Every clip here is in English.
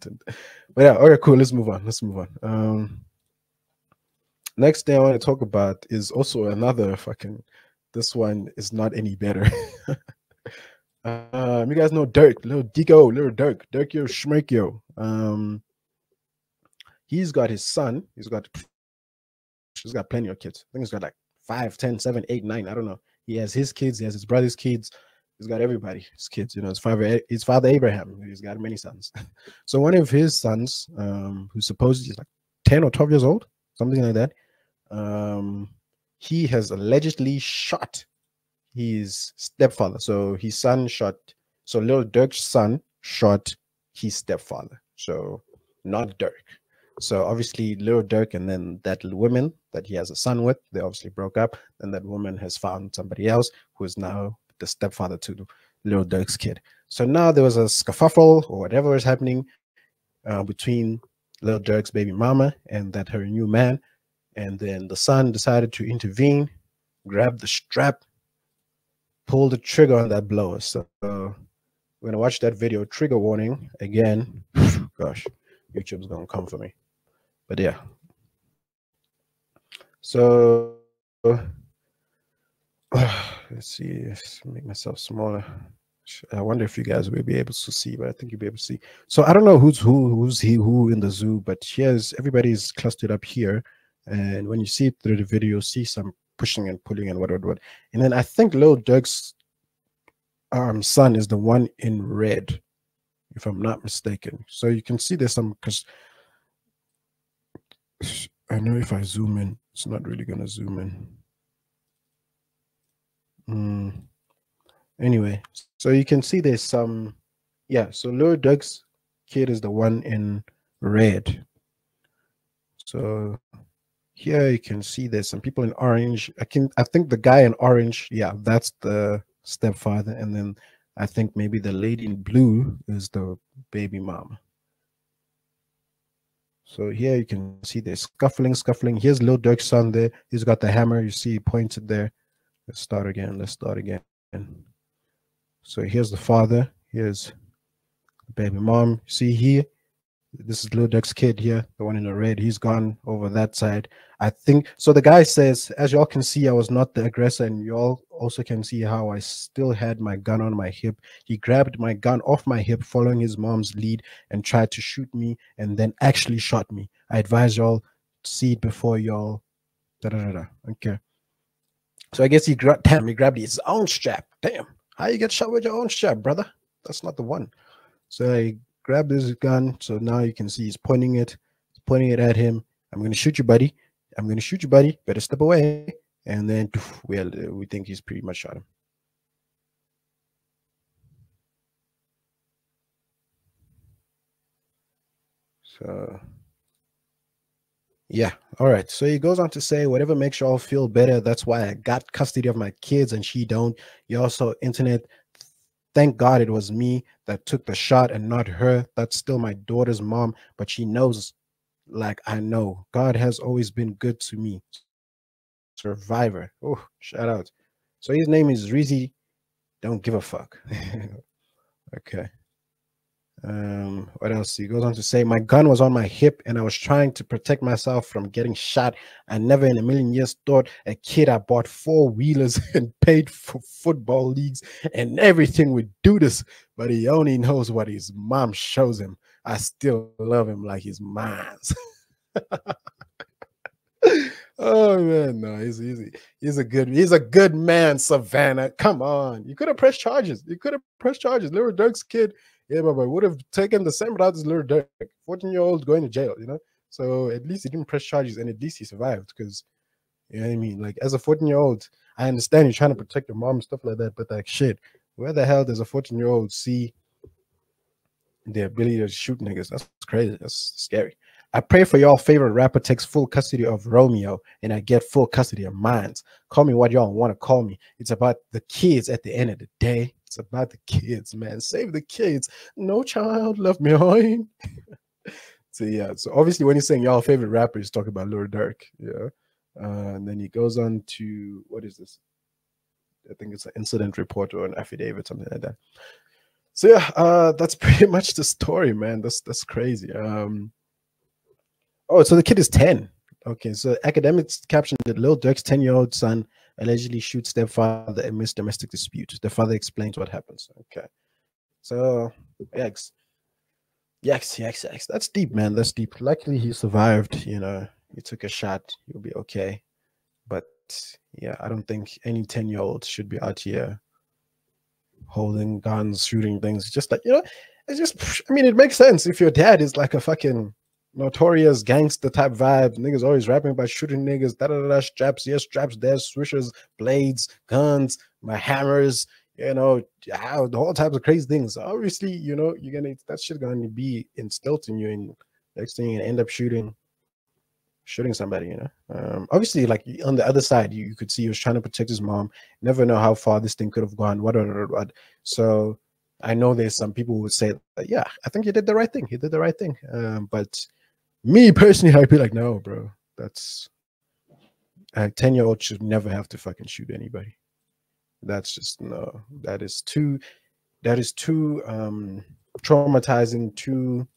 content. But yeah, okay, cool. Let's move on. Let's move on. Next thing I want to talk about is also another fucking. This one is not any better. You guys know Durk, little Dico, little Durk yo, Schmirk yo. He's got his son. He's got plenty of kids. I think he's got like 5, 10, 7, 8, 9. I don't know. He has his kids. He has his brother's kids. He's got everybody. His kids. You know, his father Abraham. He's got many sons. So one of his sons, who's supposedly like 10 or 12 years old, something like that. He has allegedly shot his stepfather. So his son shot. So little Durk's son shot his stepfather. So not Durk. So obviously little Durk and then that woman that he has a son with, they obviously broke up. And that woman has found somebody else who is now the stepfather to little Durk's kid. So now there was a scuffle or whatever is happening between little Durk's baby mama and that her new man. And then the son decided to intervene, grab the strap, pull the trigger on that blower. So we're gonna watch that video. Trigger warning again. Gosh, YouTube's gonna come for me. But yeah. So let's see. Let's make myself smaller. I wonder if you guys will be able to see, but I think you'll be able to see. So I don't know who's who in the zoo, but here's everybody's clustered up here. And when you see it through the video, you'll see some pushing and pulling and what. And then I think Lil Durk's son is the one in red, if I'm not mistaken. So you can see there's some, because I know if I zoom in, it's not really going to zoom in. Anyway, so you can see there's some, yeah, so Lil Durk's kid is the one in red. So here you can see there's some people in orange. I think the guy in orange, yeah, that's the stepfather. And then I think maybe the lady in blue is the baby mom. So here you can see there's scuffling. Here's Lil Durk's son there. He's got the hammer. You see he pointed there. Let's start again. So here's the father. Here's the baby mom. See here, this is Lil Durk's kid here, the one in the red. He's gone over that side. I think so. The guy says, as y'all can see, I was not the aggressor, and y'all also can see how I still had my gun on my hip. He grabbed my gun off my hip, following his mom's lead, and tried to shoot me, and then actually shot me. I advise y'all to see it before y'all. Okay. So I guess he grabbed his own strap. Damn, how you get shot with your own strap, brother? That's not the one. So I grabbed his gun. So now you can see he's pointing it at him. I'm gonna shoot you, buddy. Better step away. And then we think he's pretty much shot him. So yeah, all right. So he goes on to say, whatever makes y'all feel better, that's why I got custody of my kids and she don't. You also internet, thank God it was me that took the shot and not her. That's still my daughter's mom, but she knows, like I know. God has always been good to me. Survivor. Oh, shout out. So his name is Rizzy. Don't give a fuck. Okay. What else? He goes on to say, my gun was on my hip and I was trying to protect myself from getting shot. I never in a million years thought a kid I bought 4-wheelers and paid for football leagues and everything would do this, but he only knows what his mom shows him. I still love him like he's mine. Oh man, no, he's a good man, Savannah. Come on, you could have pressed charges. Little Durk's kid, yeah, but would have taken the same route as Little Durk, 14-year-old going to jail, you know. So at least he didn't press charges, and at least he survived. Because you know what I mean. Like as a 14-year-old, I understand you're trying to protect your mom and stuff like that, but like shit, where the hell does a 14-year-old see the ability to shoot niggas? That's crazy. That's scary. I pray for y'all favorite rapper takes full custody of Romeo and I get full custody of mines. Call me what y'all want to call me. It's about the kids at the end of the day. It's about the kids, man. Save the kids. No child left behind. So yeah, so obviously when he's saying y'all favorite rapper, he's talking about Lil Durk. Yeah. And then he goes on to, what is this? I think it's an incident report or an affidavit, something like that. So yeah, that's pretty much the story, man. That's crazy. Oh, so the kid is 10. Okay, so academics captioned that Lil Durk's 10-year-old son allegedly shoots stepfather amidst domestic dispute. The father explains what happens. Okay, so yikes, yikes. That's deep, man. That's deep. Luckily, he survived. He took a shot. He'll be okay. But yeah, I don't think any 10-year-old should be out here holding guns, shooting things. Just like, it's just, I mean, it makes sense if your dad is like a fucking notorious gangster type vibe. Niggas always rapping about shooting niggas, da da da, straps, yes, straps, there's swishers, blades, guns, my hammers, the whole types of crazy things. Obviously, that shit gonna be instilled in you, and next thing you end up shooting somebody, obviously, like on the other side, you could see he was trying to protect his mom. Never know how far this thing could have gone, what. So I know there's some people who would say that, yeah, I think he did the right thing, but me personally, I'd be like, no, bro, that's a 10-year-old should never have to fucking shoot anybody. That's just, no, that is too traumatizing, too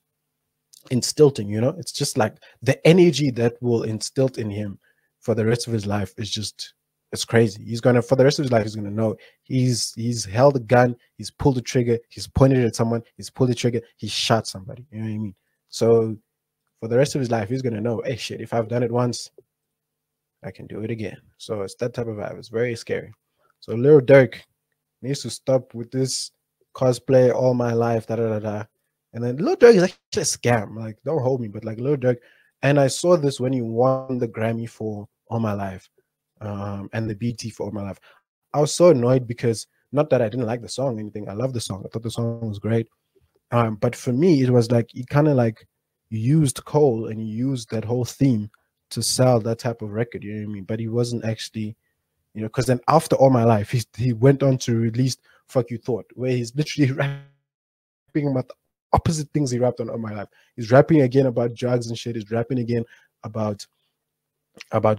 instilling. It's just like the energy that will instill in him for the rest of his life is just, it's crazy. He's gonna, for the rest of his life, he's gonna know he's held a gun, he's pulled the trigger, he's pointed it at someone, he's pulled the trigger, he shot somebody. You know what I mean? So for the rest of his life, he's gonna know, hey, shit, if I've done it once, I can do it again. So it's that type of vibe. It's very scary. So Lil Durk needs to stop with this cosplay all my life, da da da da. And then Lil Durk is actually a scam. Like, don't hold me, but like Lil Durk, and I saw this when he won the Grammy for All My Life, and the BT for All My Life. I was so annoyed because, not that I didn't like the song or anything. I love the song. I thought the song was great. But for me, it was like he kind of like used Cole and he used that whole theme to sell that type of record. You know what I mean? But he wasn't actually, because then after All My Life, he went on to release Fuck You Thought, where he's literally rapping about the opposite things he rapped on All My Life. He's rapping again about drugs and shit. He's rapping again about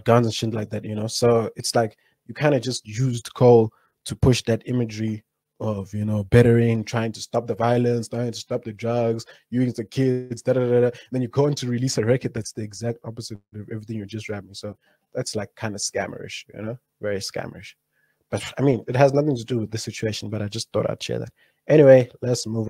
guns and shit like that. So it's like you kind of just used Cole to push that imagery of bettering, trying to stop the violence, trying to stop the drugs, using the kids, da da da da. Then you go on to release a record that's the exact opposite of everything you're just rapping. So that's like kind of scammerish, very scammerish. But I mean, it has nothing to do with the situation, but I just thought I'd share that. Anyway, let's move